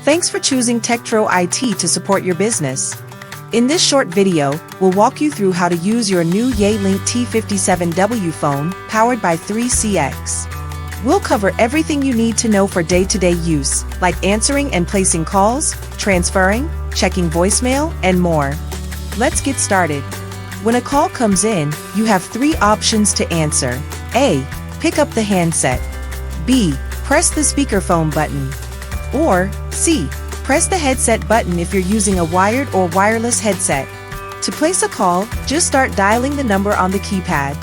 Thanks for choosing Tektro IT to support your business. In this short video, we'll walk you through how to use your new Yealink T57W phone, powered by 3CX. We'll cover everything you need to know for day-to-day use, like answering and placing calls, transferring, checking voicemail, and more. Let's get started. When a call comes in, you have three options to answer. A. Pick up the handset. B. Press the speakerphone button. Or C. Press the headset button if you're using a wired or wireless headset. To place a call, just start dialing the number on the keypad.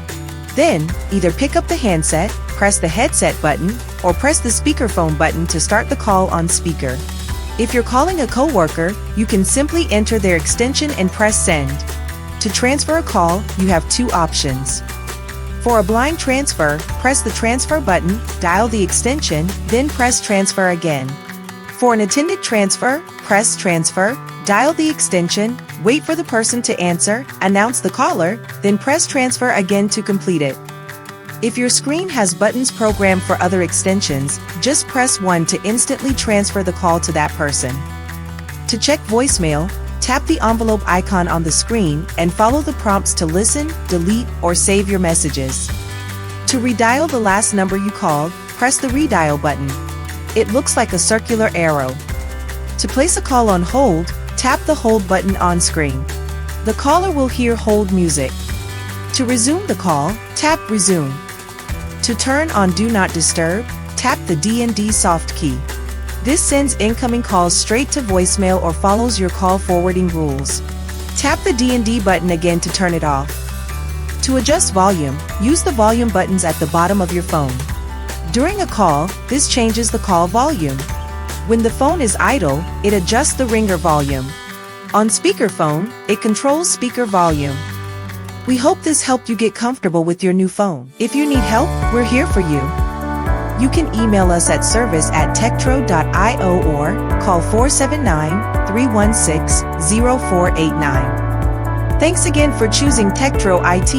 Then, either pick up the handset, press the headset button, or press the speakerphone button to start the call on speaker. If you're calling a coworker, you can simply enter their extension and press send. To transfer a call, you have two options. For a blind transfer, press the transfer button, dial the extension, then press transfer again. For an attended transfer, press transfer, dial the extension, wait for the person to answer, announce the caller, then press transfer again to complete it. If your screen has buttons programmed for other extensions, just press 1 to instantly transfer the call to that person. To check voicemail, tap the envelope icon on the screen and follow the prompts to listen, delete, or save your messages. To redial the last number you called, press the redial button. It looks like a circular arrow. To place a call on hold, tap the hold button on screen. The caller will hear hold music. To resume the call, tap resume. To turn on do not disturb, tap the D&D soft key. This sends incoming calls straight to voicemail or follows your call forwarding rules. Tap the D&D button again to turn it off. To adjust volume, use the volume buttons at the bottom of your phone. During a call, this changes the call volume. When the phone is idle, it adjusts the ringer volume. On speakerphone, it controls speaker volume. We hope this helped you get comfortable with your new phone. If you need help, we're here for you. You can email us at service@tektro.io or call 479-316-0489. Thanks again for choosing Tektro IT.